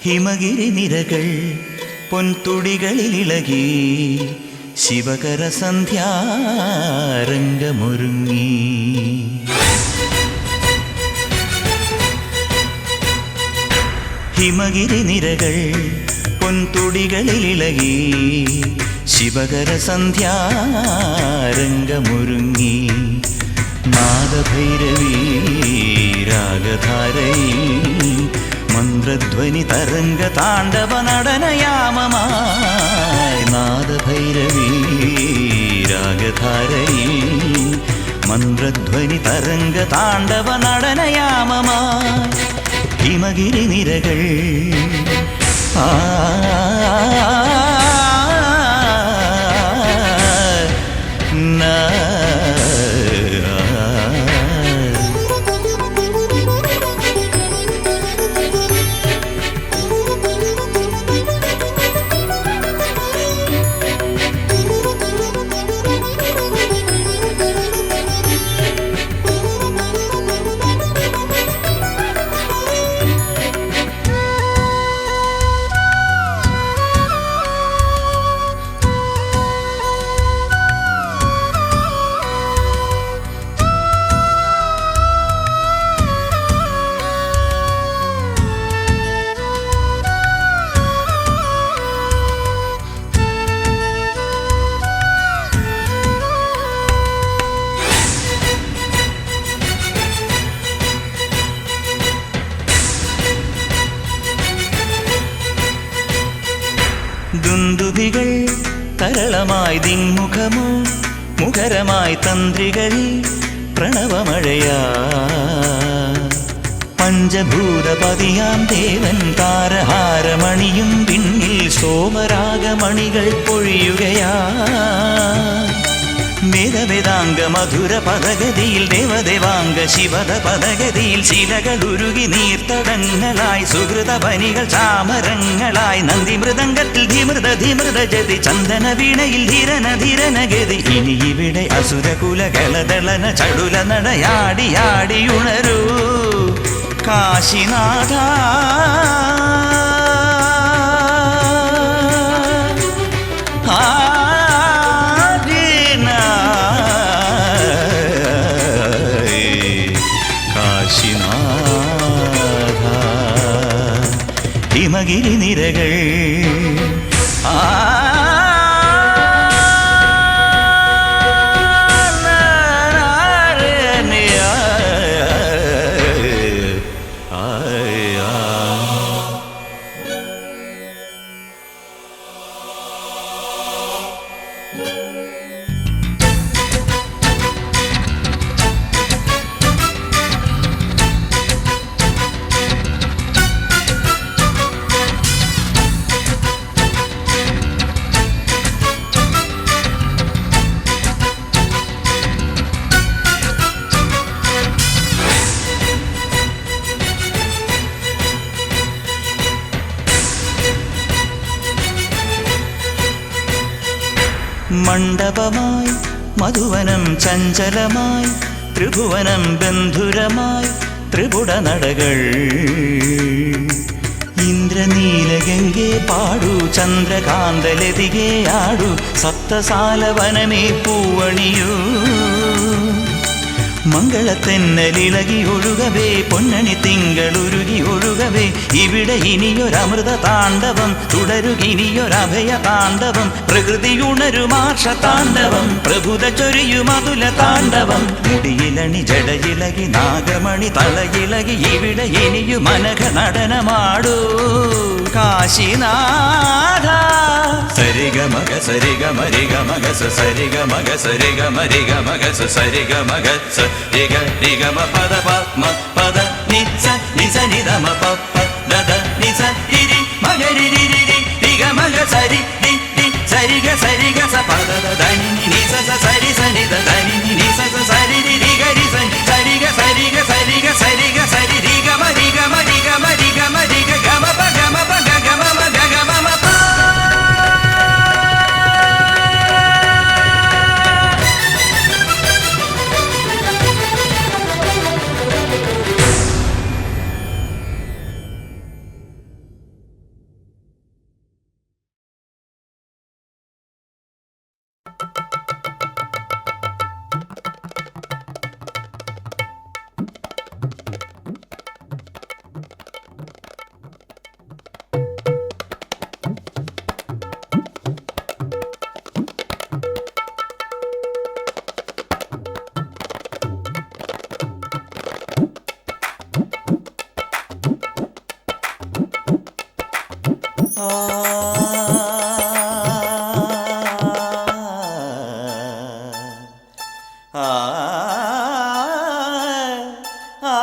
ഹിമഗിരി നിരകൾ പൊൻതുടികളിലിളകി ശിവകര സന്ധ്യാരംഗമൊരുങ്ങി. ഹിമഗിരി നിരകൾ പൊൻതുടികളിലിളകി ശിവകര സന്ധ്യാരംഗമൊരുങ്ങി. നാദഭൈരവീ രാഗധാരയിൽ മന്ത്രധ്വനി തരംഗ താണ്ഡവ നടനയാമമായി. നാദഭൈരവീ രാഗധാരയിൽ മന്ത്രധ്വനി തരംഗ താണ്ഡവ നടനയാമമായി. ഹിമഗിരി നിരകൾ ആ ദുന്ദുഭികൾ തരളമായി ദിങ്മുഖമോ മുഖരമായി തന്ത്രികളിൽ പ്രണവമഴയാ. പഞ്ചഭൂതപതിയാം ദേവൻ താരഹാരമണിയും പിന്നിൽ സോമരാഗമണികൾ പൊഴിയുകയാ. വേദവേദാംഗ മധുര പദഗതിയിൽ ദേവദേവാംഗ ശിവത പദഗതിയിൽ ശിലകൾ ഉരുകി നീർത്തടങ്ങളായി സുഹൃത പനികൾ ചാമരങ്ങളായി. നന്ദി മൃദംഗത്തിൽ ധീമൃത ധീമൃത ജതി ചന്ദന വീണയിൽ ധീരന ധീരന ഗതി. ഇനി ഇവിടെ അസുരകുല കലദളന ചടുല നടയാടിയാടി ഉണരൂ കാശിനാഥ. ഹിമഗിരി നിരകൾ ആ മണ്ഡപമായി മധുവനം ചഞ്ചലമായി ത്രിഭുവനം ബന്ധുരമായി ത്രിപുട നടകൾ. ഇന്ദ്രനീലഗംഗേ പാടൂ ചന്ദ്രകാന്തലതികേ ആടൂ സപ്തസാലവനമേ പൂവണിയൂ. മംഗളത്തെന്നലിളകി ഒഴുകവേ പൊന്നണി തിങ്കളുരുകി ഒഴുകവേ. ഇവിടെ ഇനിയൊരമൃത താണ്ഡവം തുടരുകിനിയൊരഭയ താണ്ഡവം. പ്രകൃതിയുണരുമാർഷ താണ്ഡവം പ്രഭുത ചൊരിയുമതുല താണ്ഡവം. മുടിയിലണി ജടയിലകി നാഗമണി തളയിലകി ഇവിടെ ഇനിയു മനഘ നടനമാടൂ കാശിനാഥ. സരിഗ മഗ സരിഗ മരിഗ മഗ സരിഗ മഗ സരിഗ മരിഗ മഗ സരിഗ മഗ സരിഗ നിഗമ പദ പദ്മ പദ നിസ നിസ നിധമ പപ്പ ദദ നിസ ഇരി മഗരി രി നിഗ മഗ സരി നി നി സരിഗ സരിഗ സ പദ ധനി നിസ സ സരി സനി ധനി നിസ സ സരി രി ഗരി സനി സരിഗ സരിഗ സരിഗ സരിഗ സരി നിഗമ നിഗമ നിഗമ നിഗമ നിഗ ഗമ പ ഗമ പ ഗമ മ ഗമ മ പ. ആ ആ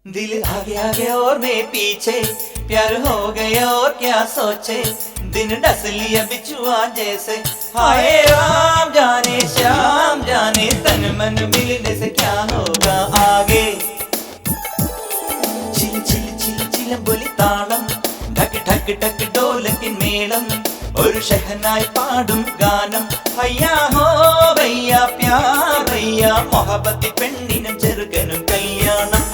दिल आगे आगे और मैं पीछे प्यार हो गया और क्या सोचे दिन डस लिया बिछुआ जैसे हाय राम जाने श्याम जाने तन मन मिलने से क्या होगा आगे चिल चिल चिल चिल बोली तालम ढक ढक ढक ढोलकिन मेलम और शहनाई पाडुम गानम भैया हो भैया प्यार भैया मोहब्बत पेण्णिനും ചെറുക്കനും കല്യാണം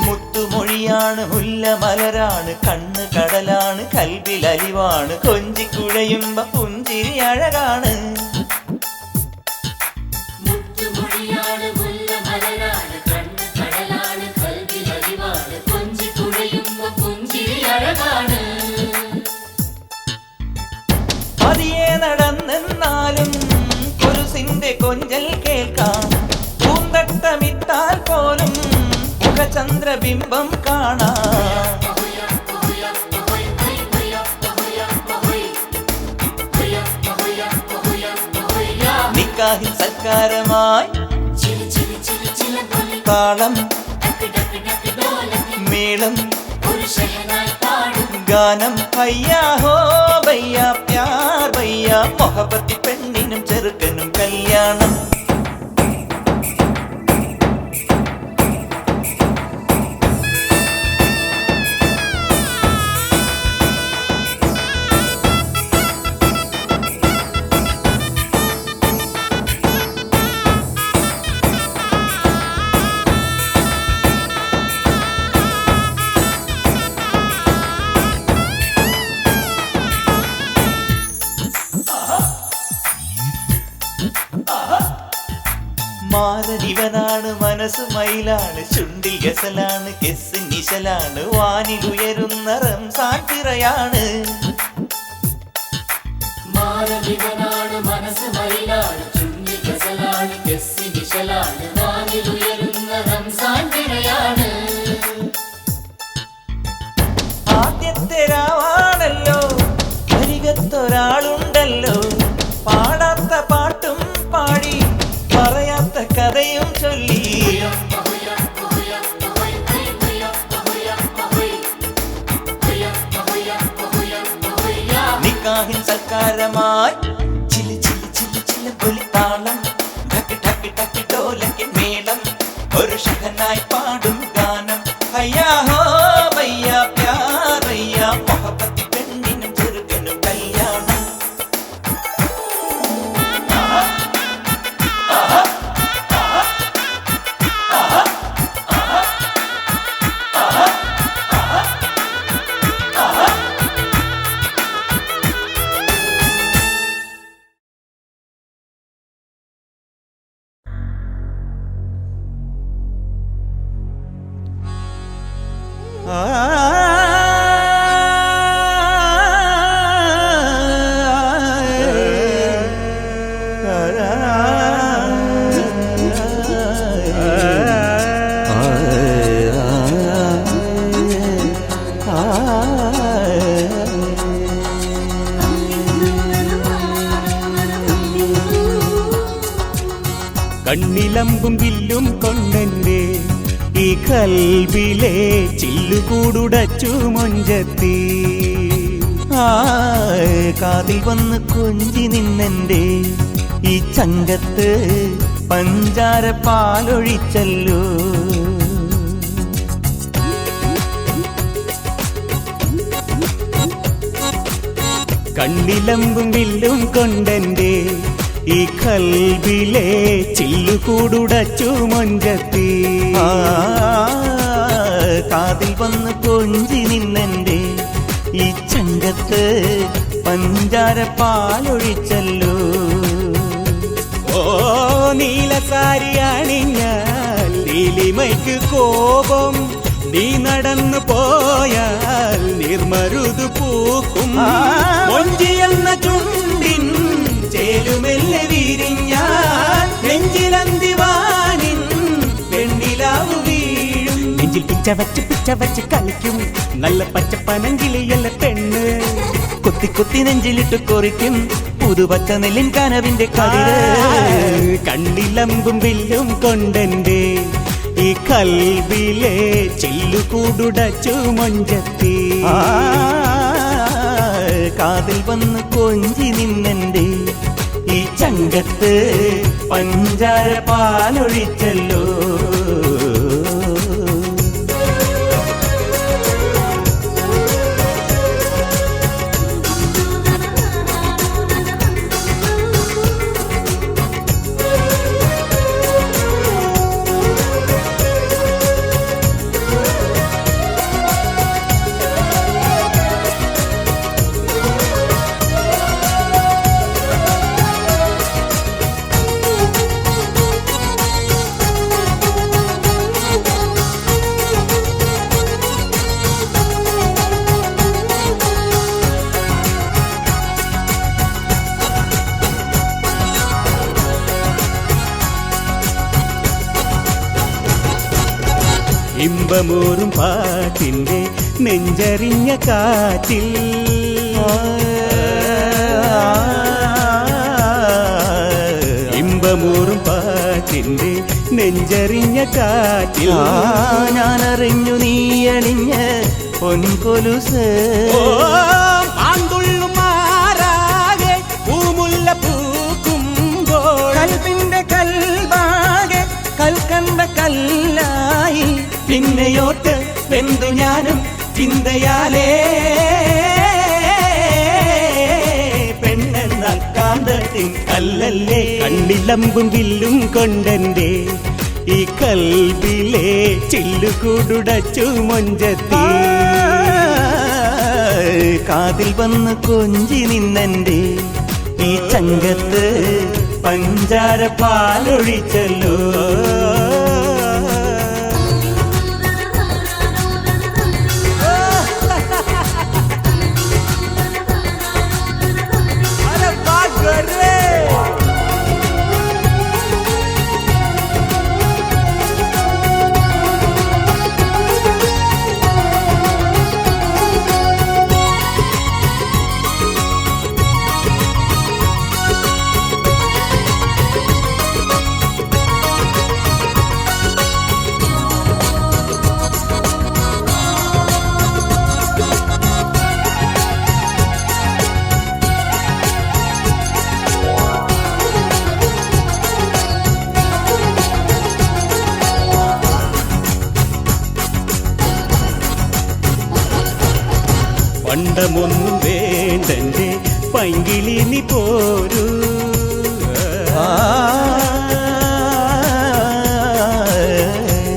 മുത്തുമൊഴിയാണ് മുല്ലമലരാണ് കണ്ണ് കടലാണ് കൽവിൽ അലിവാണ് കൊഞ്ചിക്കുഴയുമ്പോ പുഞ്ചിരി അഴകാണ് മുത്തുമൊഴിയാണ് മുല്ലമലരാണ് കണ്ണ് കടലാണ് കൽവിൽ അലിവാണ് കൊഞ്ചിക്കുഴയുമ്പോ പുഞ്ചിരി അഴകാണ് പതിയെ നടന്നെന്നാലും കുരുസിന്റെ കൊഞ്ചൽ കേൾക്കാം പൂന്തട്ടമിട്ടാൽ പോലും ചന്ദ്രബിംബം കാണാം നിക്കാഹിൻ സൽക്കാരമായി താളം മേളം ഗാനം ഭയ്യാ ഹോ ഭയ്യാ പ്യാർ ഭയ്യാ മൊഹബത്തി പെണ്ണിനും ചെറുക്കനും കല്യാണം മാരനിവനാണ് മനസ്സ് മയിലാണ് ചുണ്ടിൽ ഗസലാണ് കെസ് നിശലാണ് വാനിലുയരുന്ന റംസാൻ പിറയാണ് മാരനിവനാണ് മനസ്സ് മയിലാണ് ചുണ്ടിൽ ഗസലാണ് കെസ് നിശലാണ് വാനിലുയരുന്ന റംസാൻ പിറയാണ് ആദ്യത്തെ രാവാണല്ലോ അരികത്തൊരാളുണ്ടല്ലോ പാടാത്ത പാട്ടും പാടി പറയാത്ത കഥയും ചൊല്ലി നിക്കാഹിൻ സൽക്കാരമായി ചില ചില ചില ചില പൊലിത്താളം ഠക്ക് ഠക്ക് ഠക്ക് ढोलकिन മേളം ഒരു ഷഹനായി പാടും ഗാനം ഭയ്യാ ഹോ ഭയ്യാ പ്യാർ ഭയ്യാ മൊഹബത്തി പെണ്ണിനും ചെറുക്കനും കല്യാണം കണ്ണിലമ്പും വില്ലും കൊണ്ടെന്റെ ഈ കൽബിലെ ചില്ലുകൂടുടച്ചു മൊഞ്ചത്തി കാതിൽ വന്ന് കൊഞ്ചി നിന്നെന്റെ ഈ ചങ്കത്ത് പഞ്ചാര പാലൊഴിച്ചല്ലോ കണ്ണിലമ്പും വില്ലും കൊണ്ടെന്റെ ഈ കൽബിലെ ചില്ലുകൂടുടച്ചു മൊഞ്ചത്തി കാതിൽ വന്ന് കൊഞ്ചി നിന്നെന്റെ ഈ ചങ്കത്ത് പഞ്ചാര പാലൊഴിച്ചല്ലോ ഓ നീലസാരി അണിഞ്ഞാൽ നീലിമയ്ക്ക് കോപം നീ നടന്നു പോയാൽ നിർമരുതു പൂക്കും മൊഞ്ചിയെന്ന ചുണ്ടിൻ ചേലുമെല്ലെ വിരിഞ്ഞാൽ നെഞ്ചിലന്തിവാനിൻ പെണ്ണിലാവു വീഴും നെഞ്ചിൽ പിച്ച വച്ച് കളിക്കും നല്ല പച്ചപ്പനങ്കിളിയല്ല പെണ്ണ് കുത്തി കുത്തി നെഞ്ചിലിട്ട് കൊറിക്കും പുതുപച്ച നെല്ലിൻ കനവിന്റെ കതിര് കണ്ണിലമ്പും വില്ലും കൊണ്ടെന്റെ ഈ കൽബിലെ ചില്ലുകൂടുടച്ചു മൊഞ്ചത്തി കാതിൽ വന്ന് കൊഞ്ചി നിന്നെന്റെ ഈ ചങ്കത്ത് പഞ്ചാര പാലൊഴിച്ചല്ലോ ഇമ്പമൂറും പാട്ടിന്റെ നെഞ്ചറിഞ്ഞ കാറ്റിൽ ഇമ്പമൂറും പാട്ടിന്റെ നെഞ്ചറിഞ്ഞ കാറ്റിൽ ഞാനറിഞ്ഞു നീ അണിഞ്ഞ പൊൻകൊലുസ് ആന്തുള്ളും മാറാകെ പൂമുല്ല പൂക്കുമ്പോൾ കൽവിന്റെ കൽവാകെ കൽക്കണ്ട കല്ലായി പിന്നെയോട്ട് വെന്തു ഞാനും ചിന്തയാലേ പെണ്ണെന്നാൽ കാന്തത്തിൻ കല്ലല്ലേ കണ്ണിലമ്പും വില്ലും കൊണ്ടെന്റെ ഈ കൽബിലെ ചില്ലുകൂടുടച്ചു മൊഞ്ചത്തി കാതിൽ വന്ന് കൊഞ്ചി നിന്നെന്റെ ഈ ചങ്കത്ത് പഞ്ചാര പാലൊഴിച്ചല്ലോ പണ്ടമൊന്നും വേണ്ടെന്റെ പൈങ്കിളി നീ പോരൂ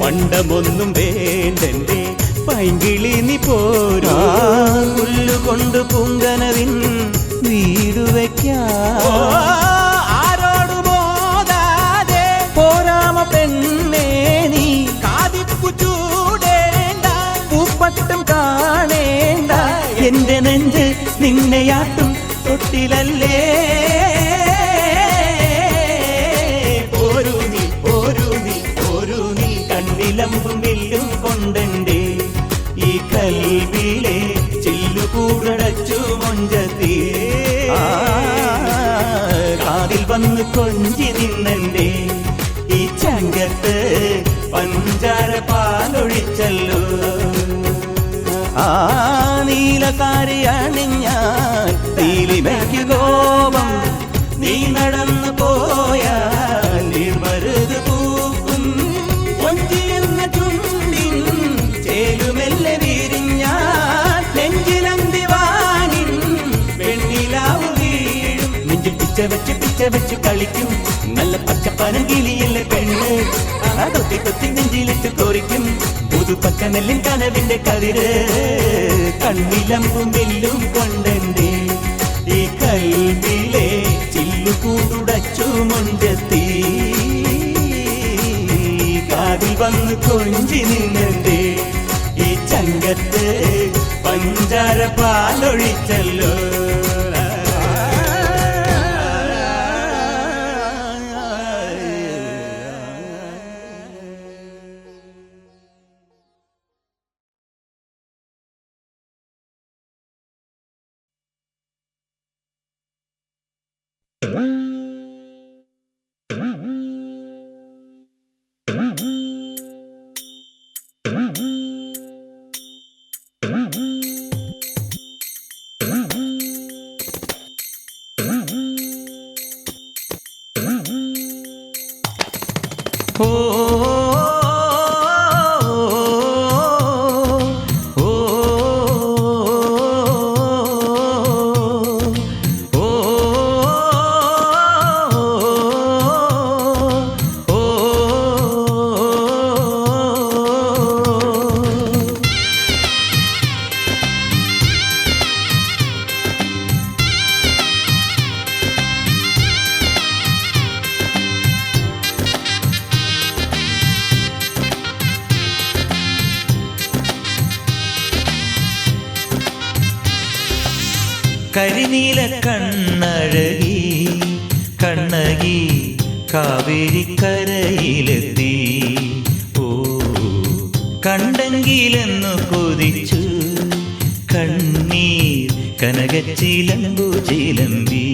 പണ്ടമൊന്നും വേണ്ടെന്റെ പൈങ്കിളി നീ പോരൂ പുല്ലുകൊണ്ട് പൂങ്കനവിൻ വീടു വയ്ക്കാം ആരോട് മോതാതെ പോരാമ പെണ്ണേ നീ കാതിപ്പു ചൂടേണ്ട പൂപ്പട്ടും കാണേണ്ട എന്റെ നെഞ്ച് നിന്നെയാട്ടും തൊട്ടിലല്ലേ പോരൂ നീ കണ്ണിലമ്പും വില്ലും കൊണ്ടെന്റെ ഈ കൽബിലെ ചില്ലുകൂടച്ചു മൊഞ്ചത്തി കാതിൽ വന്ന് കൊഞ്ചി നിന്നെന്റെ ഈ ചങ്കത്ത് പഞ്ചാര പാലൊഴിച്ചല്ലോ നീലസാരി അണിഞ്ഞാൽ നീലിമയ്ക്ക് കോപം നീ നടന്നു പോയാൽ നിർമരുത് പൂക്കും കൊഞ്ചിയെന്ന ചുണ്ടിൻ ചേലുമെല്ലെ വിരിഞ്ഞാൽ നെഞ്ചിലന്തിവാനിൻ വെണ്ണില പച്ച വെച്ച് കളിക്കും നല്ല പച്ചപ്പനം കിളിയല്ലേ പെണ്ണ് അതൊക്കെ കൊത്തി നെഞ്ചിലിട്ട് കോരിക്കും പുതു പച്ച നെല്ലിൻ കനവിന്റെ കതിര് കണ്ണിലമ്പും വെല്ലും കൊണ്ടെന്റെ ഈ കൽവിലെ ചില്ലു കൂടുടച്ചു മുഞ്ചത്തി കാതിൽ വന്ന് കൊഞ്ചി നിന്നെന്റെ ഈ ചങ്കത്ത് പഞ്ചാര പാലൊഴിച്ചല്ലോ കരിനീല കണ്ണഴകി കണ്ണകി കാവേരിക്കരയിലെത്തി ഓ കണ്ടെങ്കിലെന്നു കൊതിച്ചു കണ്ണീർ കനകച്ചിലമ്പു ചിലമ്പി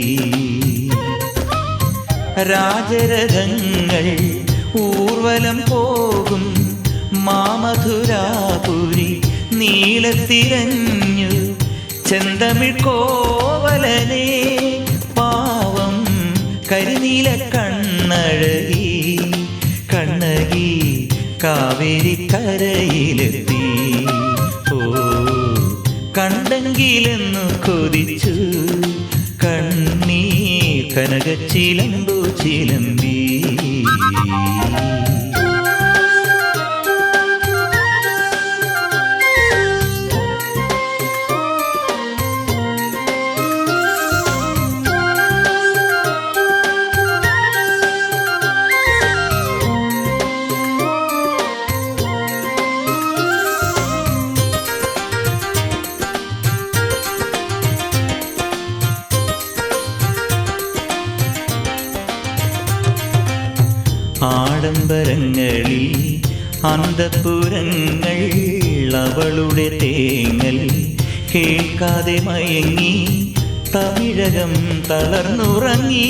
രാജരഥങ്ങൾ ഊർവലം പോകും മാമധുരാപുരി നീലത്തിരഞ്ഞു ചെന്തമിഴ് കോവലനെ പാവം കരിനീല കണ്ണഴകി കണ്ണകി കാവേരിക്കരയിലെത്തി ഓ കണ്ടെങ്കിലെന്നു കൊതിച്ചു കണ്ണീർ കനകച്ചിലമ്പു ചിലമ്പി ആഡംബരങ്ങളിൽ അന്തഃപുരങ്ങൾ അവളുടെ തേങ്ങൽ കേൾക്കാതെ മയങ്ങി തമിഴകം തളർന്നുറങ്ങി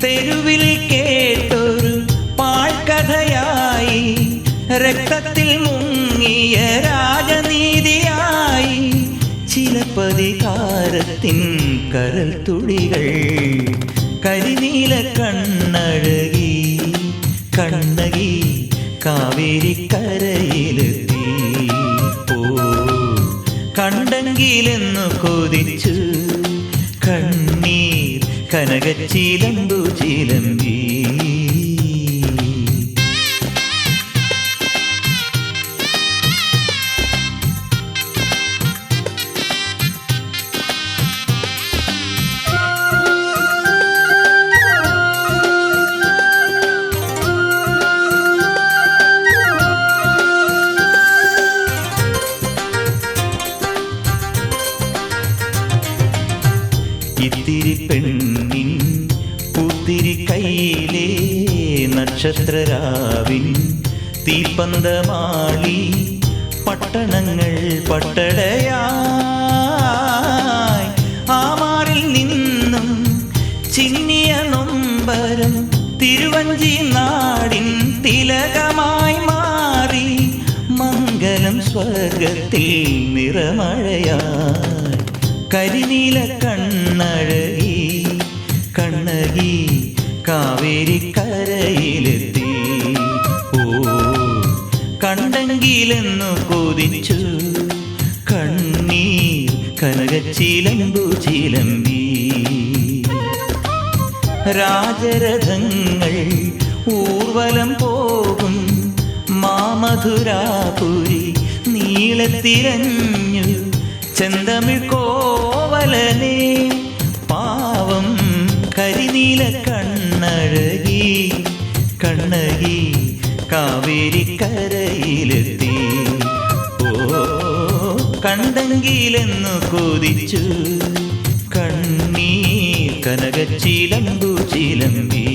തെരുവിൽ കേട്ടൊരു പാഴ്കഥയായി രക്തത്തിൽ മുങ്ങിയ രാജനീതിയായി ചിലപ്പതികാരത്തിൻ കരൽ തുടികൾ കരിനീല കണ്ണഴകി കണ്ണകി കാവേരിക്കരയിലെത്തി ഓ കണ്ടെങ്കിലെന്നു കൊതിച്ചു കണ്ണീർ കനകച്ചിലമ്പു ചിലമ്പി ഇത്തിരി പെണ്ണിൻ പൂത്തിരി കയ്യിലെ നക്ഷത്രരാവിൻ തീപ്പന്തമാളി പട്ടണങ്ങൾ പട്ടടയായി ആമാറിൽ നിന്നും ചിന്നിയ നൊമ്പരം തിരുവഞ്ചി നാടിൻ തിലകമായി മാറി മംഗലം സ്വർഗത്തിൽ നിറമഴയായി കരിനീല കണ്ണഴകി കണ്ണകി കാവേരിക്കരയിലെത്തി ഓ കണ്ടെങ്കിലെന്നു കൊതിച്ചു കണ്ണീർ കനകച്ചിലമ്പു ചിലമ്പി രാജരഥങ്ങൾ ഊർവലം പോകും മാമധുരാപുരി നീളത്തിരഞ്ഞു ചെന്തമിഴ് കോവലനെ പാവം കരിനീല കണ്ണഴകി കണ്ണകി കാവേരിക്കരയിലെത്തി ഓ കണ്ടെങ്കിലെന്നു കൊതിച്ചു കണ്ണീർ കനകച്ചിലമ്പു ചിലമ്പി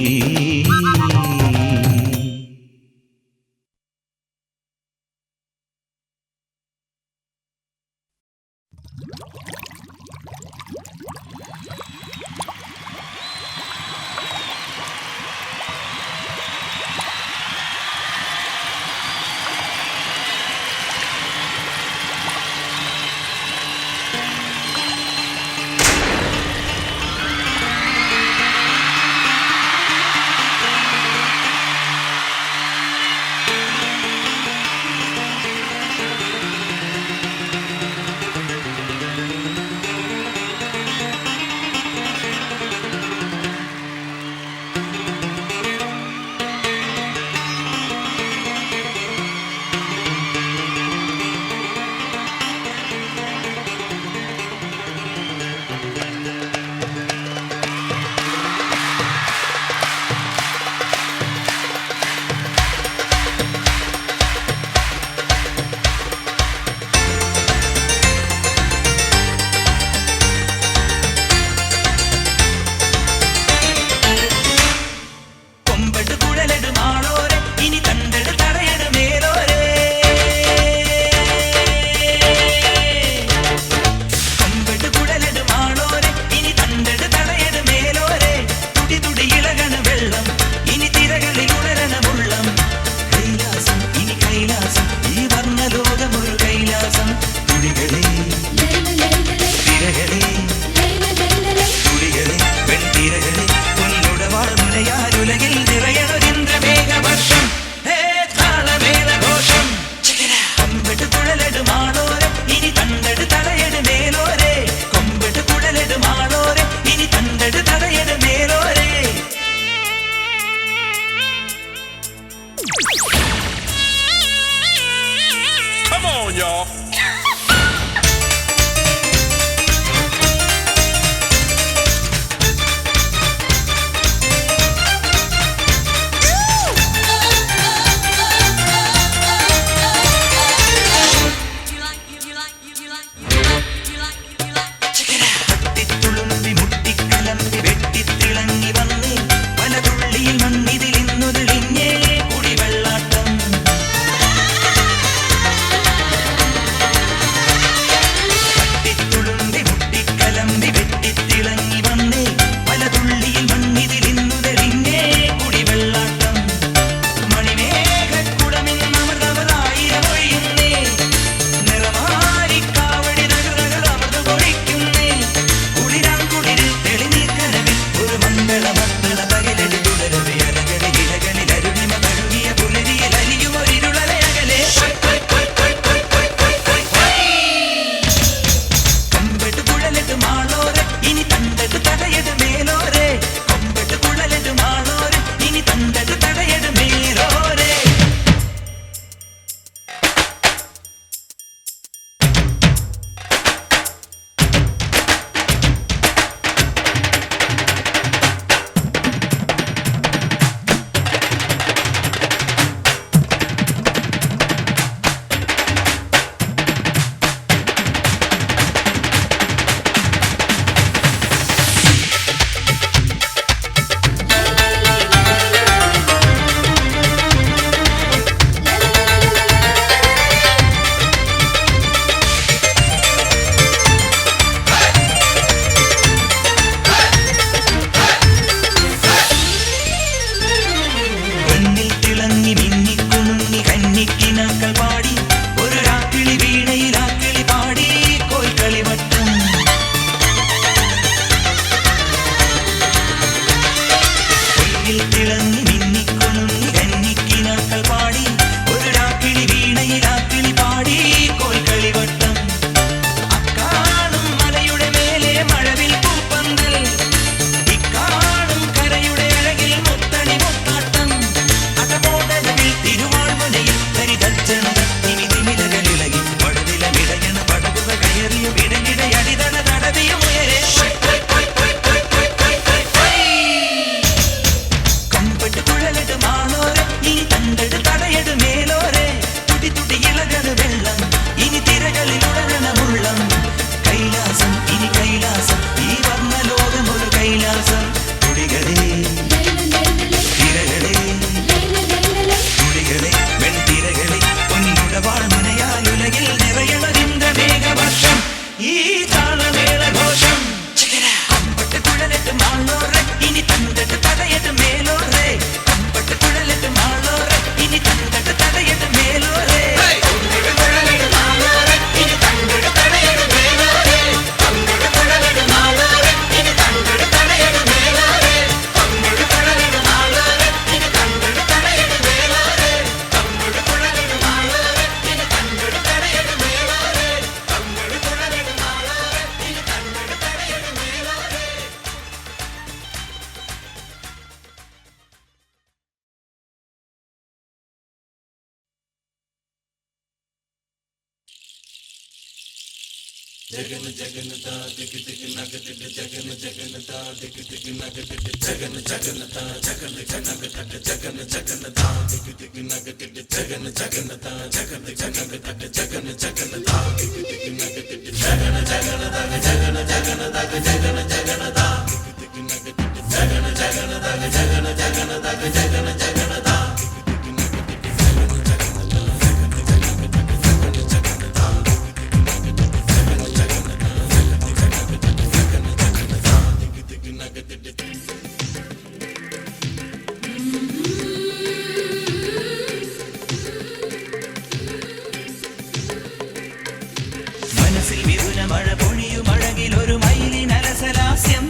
മനസ്സിൽ വിരുന മഴ പൊഴിയും അഴകിൽ ഒരു മയിലിനലസലാസ്യം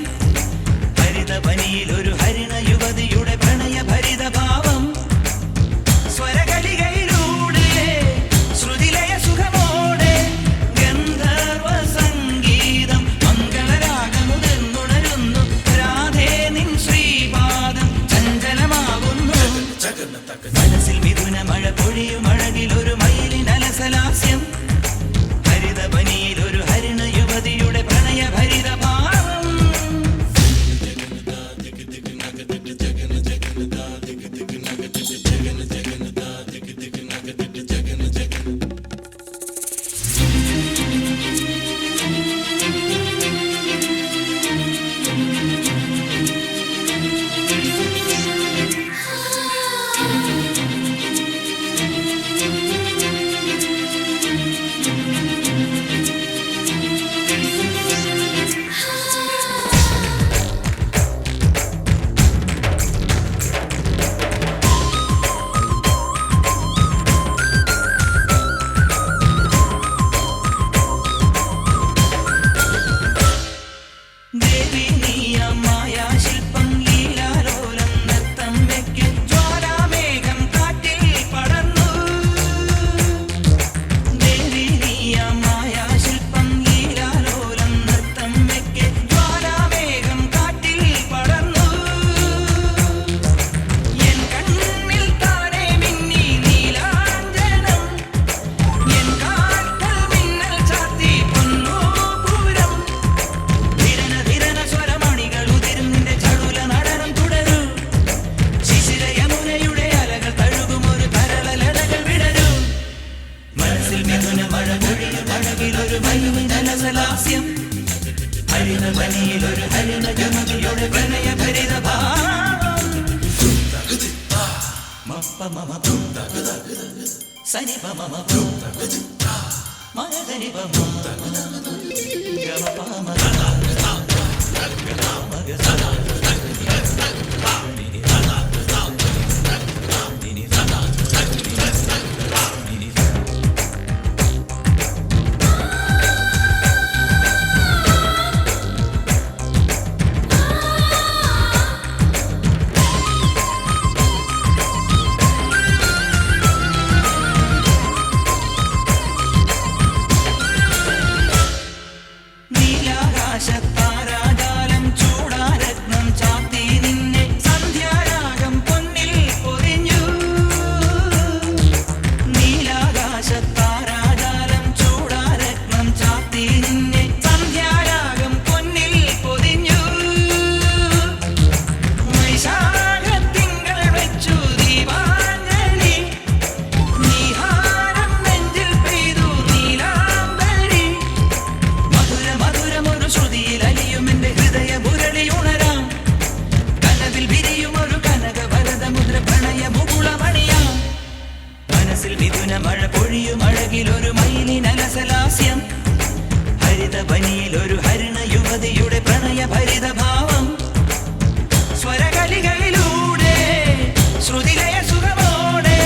ഹരിത പനിയിൽ ഒരു ഹരിണ യുവതിയുടെ പ്രണയ ഭരിത ഭാവം സ്വരകലികയിലൂടെ ശ്രുതിലയ സുഖമോടെ ഗന്ധർവ സംഗീതം മംഗളരാഗമുതിർന്നുണരുന്നു രാധേ നിൻ ശ്രീപാദം ചഞ്ചലമാകുന്നു മനസ്സിൽ മിഥുന മഴ പൊഴിയും അഴകിൽ ഒരു മയിലിനലസലാസ്യം ഹരിതപനിയിൽ ഒരു ഹരിണ യുവതിയുടെ പ്രണയ ഭരിത ഭാവം ദേവി നീയാം മായാശില്പം ലീലാലോലം നൃത്തം വെക്ക് ജ്വാലാമേഘം കാറ്റിൽ പടർന്നു ദേവി നീയാം മായാശില്പം ലീലാലോലം നൃത്തം വെക്ക് ജ്വാലാമേഘം കാറ്റിൽ പടർന്നു എൻ കണ്ണിൽ താനെ മിന്നി നീലാഞ്ജനം എൻ കാൽക്കൽ മിന്നൽ ചാർത്തി പൊന്നൂപുരം ധിരന ധിരന സ്വരമണികൾ ഉതിരും നിന്റെ ചടുല നടനം തുടരൂ ശിശിര യമുനയുടെ അലകൾ തഴുകും ഒരു തരളലടകൾ വിടരൂ മനസ്സിൽ മിഥുന മഴ പൊഴിയും അഴകിൽ ഒരു മയിലിനലസലാസ്യം ഹരിത പനിയിൽ ഒരു ഹരിണ യുവതിയുടെ പ്രണയ ഭരിത ഭാവം മപ്പ മമ സനി പമ മരതനി പമ ഗമ പമ നീലാകാശത്താരാജാലം ചൂടാരത്നം ചാത്തി നിന്നെ സന്ധ്യാരാഗം പൊന്നിൽ പൊതിഞ്ഞു നീലാകാശത്താരാജാലം ചൂടാരത്നം ചാത്തി നിന്നെ സന്ധ്യാരാഗം പൊന്നിൽ പൊതിഞ്ഞു വൈശാഖത്തിങ്കൾ വെച്ചു ദീപാഞ്ജലി നീഹാരം നെഞ്ചിൽ പെയ്തു നീലാംബരി മധുര മധുരമൊരു ശ്രുതിയിൽ അലിയും എന്റെ ഹൃദയ മുരളി ഉണരാം കനവിൽ വിരിയും ഒരു കനക ഭരതമുദ്ര പ്രണയ മുകുളമണിയാം മനസ്സിൽ മിഥുന മഴ പൊഴിയും അഴകിൽ ഒരു മയിലിനലസലാസ്യം ഹരിത പനിയിൽ ഒരു ഹരിണ യുവതിയുടെ പ്രണയ ഭരിത ഭാവം സ്വരകലികയിലൂടെ ശ്രുതിലയ സുഖമോടെ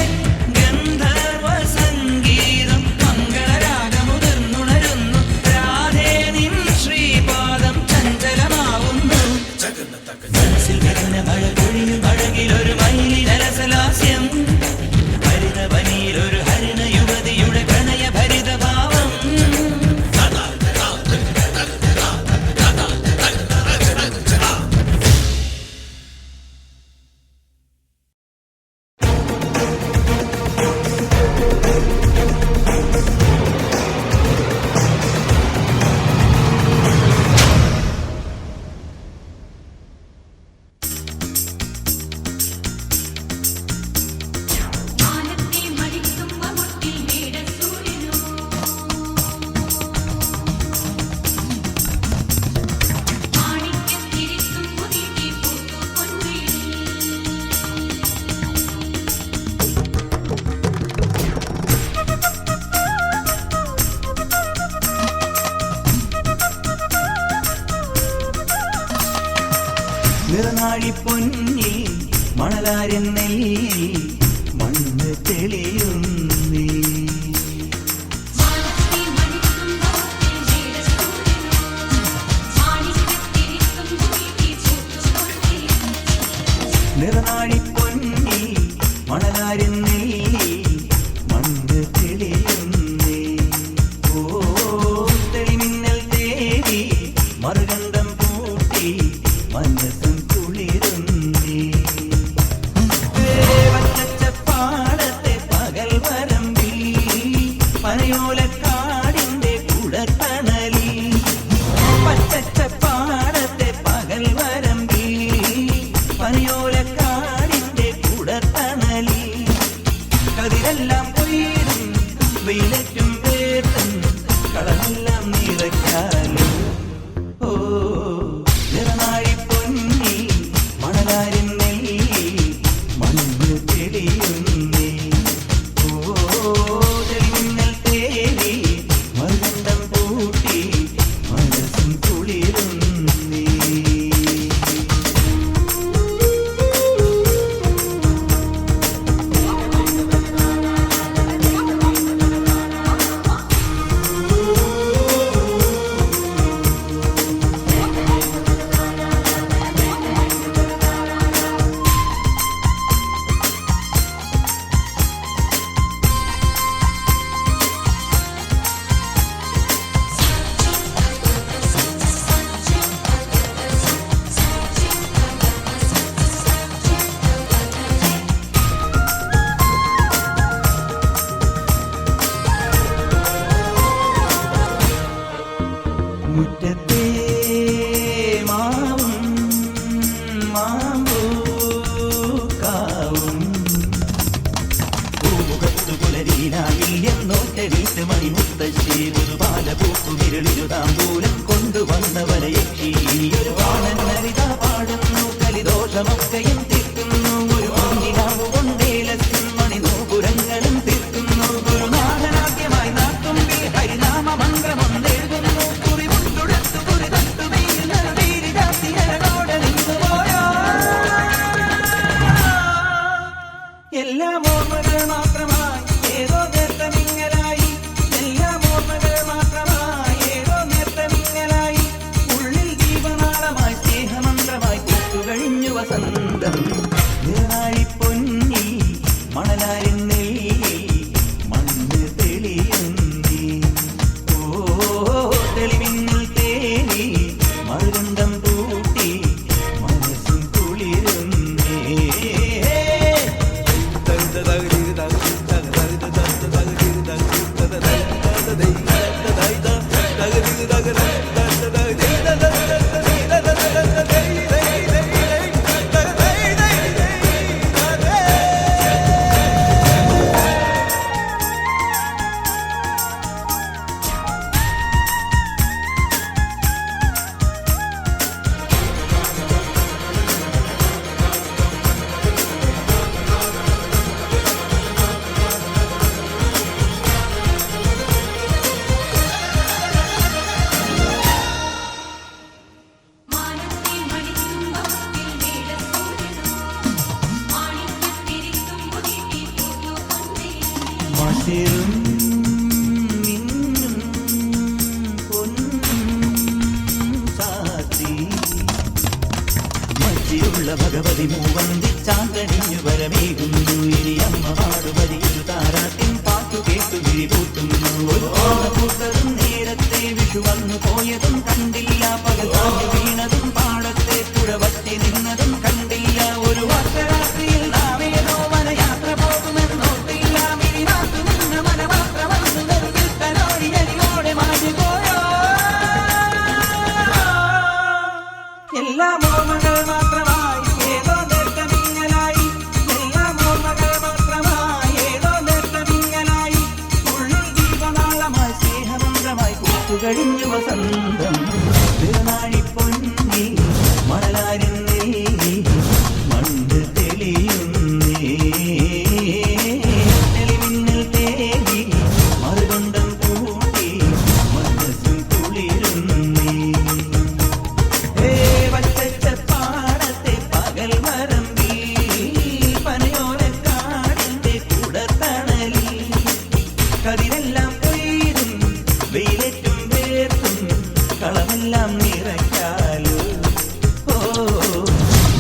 ഗന്ധർവ സംഗീതം മംഗളരാഗമുതിർന്നുണരുന്നു രാധേ നിൻ ശ്രീപാദം ചഞ്ചലമാവുന്നു മനസ്സിൽ മിഥുന മഴ പൊഴിയും അഴകിൽ ഒരു മയിലിനലസലാസ്യം ഹരിത പനിയിൽ ഒരു ഹരിണ യുവതിയുടെ പ്രണയ ഭരിത ഭാവം നിറനാഴി പൊന്നിൽ മണലാരൻ നെല്ലിൽ മണ്ണ് തെളിയുന്നേ. നിറനാഴി പൊന്നിൽ മണലാരൻ നെല്ലിൽ മണ്ണ് തെളിയുന്നേ. ഓ തെളിമിന്നൽ തേടി മറുകണ്ഠം പൂട്ടി മനസ്സും കുളിരുന്നേ. പച്ചപ്പാടത്തെ പകൽ വരമ്പിൽ പനയോലക്കാടിന്റെ കുടത്തണലിൽ. പച്ചപ്പാടത്തെ പകൽ വരമ്പിൽ പനയോലക്കാടിന്റെ കുടത്തണലിൽ. കതിരെല്ലാം കൊയ്തും വെയിലറ്റും പേർത്തും കളമെല്ലാം നിറയ്ക്കാലും. ഓ നിറനാഴി പൊന്നിൽ മണലാരിൻ നെല്ലിൽ മണ്ണ് തെളിയുന്നേ. ഓ തെളിമിന്നൽ തേടി മറുകണ്ഠം പൂട്ടി മനസ്സും കുളിരുന്നേ. മുറ്റത്തെ മാവും മാമ്പൂക്കാവും പൂമുഖത്തു പുലരീനായിൽ എന്നോറ്റരീത്ത് മണിമുത്തശ്ശി ഒരു പാലപൂക്കു വിരളിരുതാമ്പൂലം കൊണ്ടുവന്നവരെ യക്ഷി. ഒരു പാടൻ നരിത പാടുന്നു കലിദോഷമൊക്കെയും തീർക്കുന്നു. ഒരു മണ്ണിലാവ് കൊണ്ടേലത്തും മണിനൂപുരങ്ങളും തീർക്കുന്നു. ഗുരുനാഥനാദ്യമായി നാട്ടുമ്പിൽ ഹരിനാമ മന്ത്രമൊന്നെഴുതുന്നു. എല്ലാം ഓർമ്മകൾ മാത്രമായി ഏതോ നേർത്തമിങ്ങലായി. എല്ലാം ഓർമ്മകൾ മാത്രമായി ഏതോ നേർത്തമിങ്ങലായി. ഉള്ളിൽ ദീപനാളമായി സ്നേഹമന്ത്രമായി കൂത്തുകഴിഞ്ഞു വസന്തം. നിറനാഴി പൊന്നിൽ മണലാരിൻ നെല്ലിൽ മണ്ണ് തെളിയുന്നേ. ഓ തെളിമിന്നൽ തേടി മറുകണ്ഠം പൂട്ടി മനസ്സും കുളിരുന്നേ. മസിറും മിന്നും പൊന്നും സാത്തി മച്ചിയുള്ള ഭഗവതി മൂവന്തി ചാന്തണിഞ്ഞു വരമേകുന്നു. ഇനി അമ്മ പാടുപതിയൊരു താരാട്ടിൻ പാട്ടു കേട്ടു വിരിപൂട്ടുന്നു. ഒരു ഓണപ്പൂട്ടതും നേരത്തെ വിഷു വന്നു പോയതും കണ്ടില്ല. പകൽ താങ്ങി വീണതും പാടത്തെ പുഴ വറ്റി നിന്നതും കണ്ടില്ല. ഒരു വർഷരാത്രിയിൽ നാമേതോ വനയാത്ര പോകുമെന്നോട്ടില്ല. മിനിനാത്തു നിന്ന് മനമാത്ര വന്നു നെറുകിൽ തലോടി അരിയോടെ മാഞ്ഞുപോയോ. എല്ലാം ഓർമ്മകൾ മാത്രമായി ഏതോ നേർത്തമിങ്ങലായി. എല്ലാം ഓർമ്മകൾ മാത്രമായി ഏതോ നേർത്തമിങ്ങലായി. ഉള്ളിൽ ദീപനാളമായി സ്നേഹമന്ത്രമായി കൂത്തുകഴിഞ്ഞു വസന്തം. നിറനാഴി പൊന്നിൽ മണലാരിൻ നെല്ലിൽ മണ്ണ് തെളിയുന്നേ. തെളിമിന്നൽ തേടി മറുകണ്ഠം പൂട്ടി മനസ്സും കുളിരുന്നേ. പച്ചപ്പാടത്തെ എല്ലാം നിറയ്ക്കാലോ. ഓ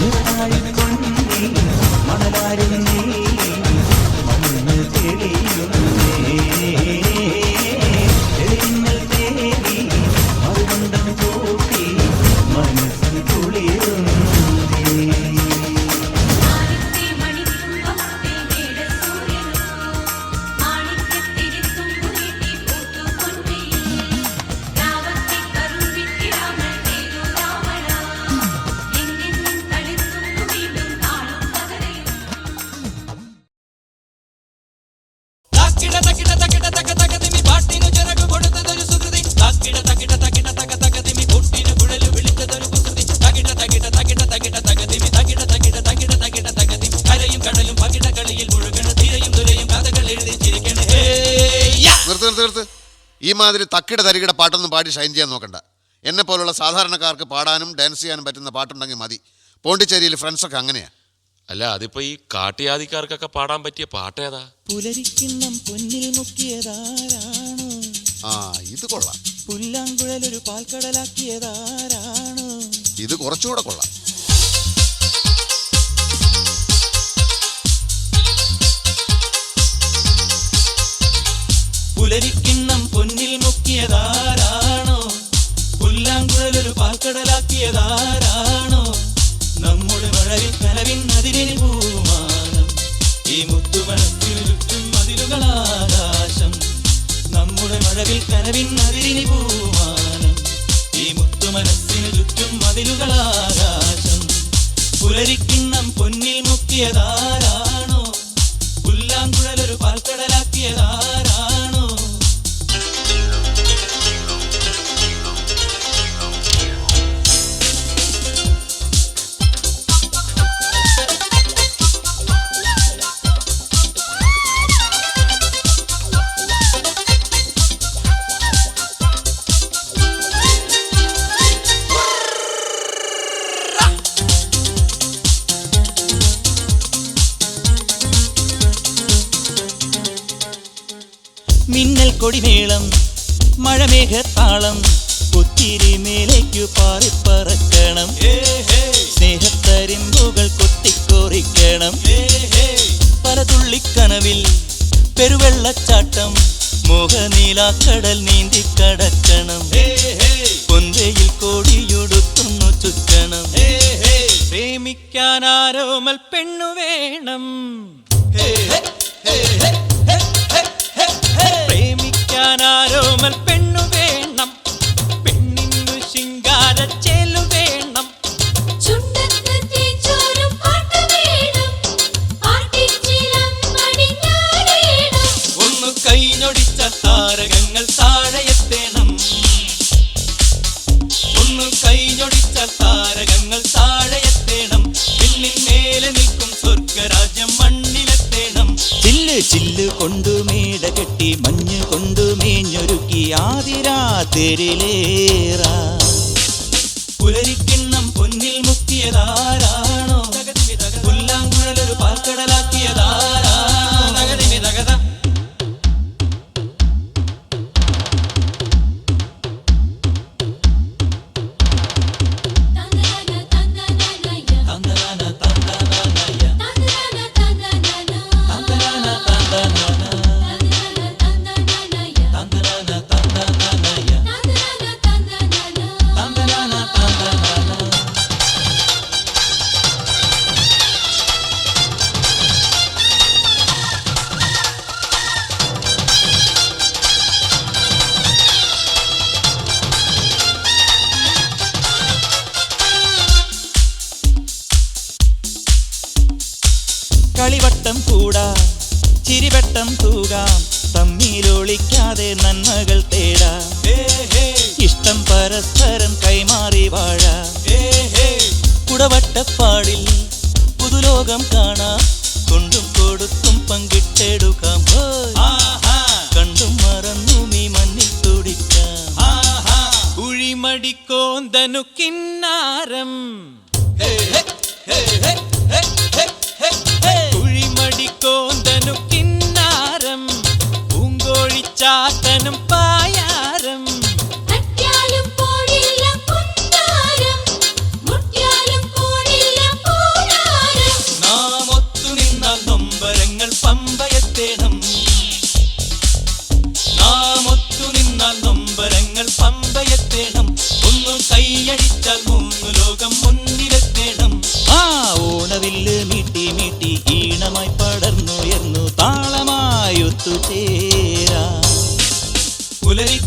നിറനാഴി പൊന്നിൽ മണലാരും നീ മണ്ണ് തെളിയുന്നേ. തെളിമിന്നൽ തേടി മറുകണ്ഠം കൂട്ടി മനസ്സിൽ കുളിരുന്നേ. നിർത്ത്. ഈ മാതിരി തക്കിട തരികിട പാട്ടൊന്നും പാടി ഷൈൻ ചെയ്യാൻ നോക്കണ്ട. എന്നെ പോലുള്ള സാധാരണക്കാർക്ക് പാടാനും ഡാൻസ് ചെയ്യാനും പറ്റുന്ന പാട്ടുണ്ടെങ്കിൽ മതി. പോണ്ടിച്ചേരിയിൽ ഫ്രണ്ട്സൊക്കെ അങ്ങനെയാ. അല്ല, അതിപ്പോ ഈ കാട്ടിയാദിക്കാർക്കൊക്കെ പാടാൻ പറ്റിയ പാട്ടേതാ? പുലരിക്കിണ്ണം പൊന്നിൽ മുക്കിയതാരാണ്? ആ, ഇത് കൊള്ളാം. പുല്ലാങ്കുഴലൊരു പാൽക്കടലാക്കിയതാരാണ്? ഇത് കുറച്ചുകൂടെ കൊള്ളാം. പുലരിക്കിണ്ണം പൊന്നിൽ മുക്കിയതാരാണോ? പുല്ലാങ്കുഴലൊരു പാൽക്കടലാക്കിയതാരാണോ? നമ്മുടെ മഴവിൽ കനവിൻ അതിരിന് പൂമാനം, ഈ മുത്തുമണത്തിനു ചുറ്റും മതിലുകളാകാശം. നമ്മുടെ മഴവിൽ കനവിൻ അതിരിന് പൂമാനം, ഈ മുത്തുമനസ്സിനു ചുറ്റും മതിലുകളാകാശം. പുലരിക്കിണ്ണം പൊന്നിൽ മുക്കിയതാരാണോ? പുല്ലാങ്കുഴലൊരു പാൽക്കടലാക്കിയതാരാണോ? മിന്നൽ കൊടിമേളം മഴമേഘത്താളം ഒത്തിരി മേലേക്കു പാറിപ്പറക്കണം. സ്നേഹത്തരിമ്പുകൾ കൊത്തിക്കോറിക്കണം. പല തുള്ളിക്കനവിൽ പെരുവെള്ളച്ചാട്ടം മോഹനീലാക്കടൽ നീന്തിക്കടക്കണം. പൊന്തയിൽ കോടിയുടുത്തുന്നു ചുറ്റണം. പ്രേമിക്കാനാരോമൽ പെണ്ണു വേണം. പ്രേമിക്കാനാരോമൽ പെണ്ണു വേണം. പെണ്ണിന്നു ശിങ്കാര ചേലു വേണം. ഒന്നു കൈഞ്ഞൊടിച്ച താരകങ്ങൾ താഴെയെത്തേണം. ഒന്നു കൈഞ്ഞൊടിച്ച താരകങ്ങൾ താഴെയെത്തേണം. പിന്നിൽ മേലെ നിൽക്കും സ്വർഗരാജ്യം മണ്ണിലെത്തേണം. ചില്ല് ചില്ല് കൊണ്ടു മേട കെട്ടി മഞ്ഞ് കൊണ്ടു മേഞ്ഞൊരുക്കി ആദിരാത്രിയിലേറ. പുലരിക്കിണ്ണം പൊന്നിൽ മുക്കിയതാരാണോ? പുല്ലാങ്കുഴലൊരു പാൽക്കടലാക്കിയതാരാണോ? തകത കളിവട്ടം കൂടാ ചിരിവട്ടം തൂകാം. തമ്മിലൊളിക്കാതെ നന്മകൾ തേടാം. ഇഷ്ടം പരസ്പരം കൈമാറി വാഴാം. കുടവട്ടപ്പാടിൽ പുതുലോകം കാണാം. കൊണ്ടും കൊടുത്തും പങ്കിട്ടെടുക്കാം. കണ്ടും മറന്നും ഈ മണ്ണിൽ തുടിക്കാം. കുഴിമടിക്കോന്തനു കിന്നാരം. കുഴിമടിക്കോന്തനു കിന്നാരം. പൂങ്കോഴിച്ചാത്തനും പായാരം. തട്ടിയാലും പോടില്ല കൈയടിച്ചാൽ മൂന്നു ലോകം മുന്നിലെത്തേണം. ആ ഓണവില്ല് മീട്ടി മീട്ടി ഈണമായി പടർന്നുയർന്നു താളമായി ഒത്തുചേരാ. പുലരി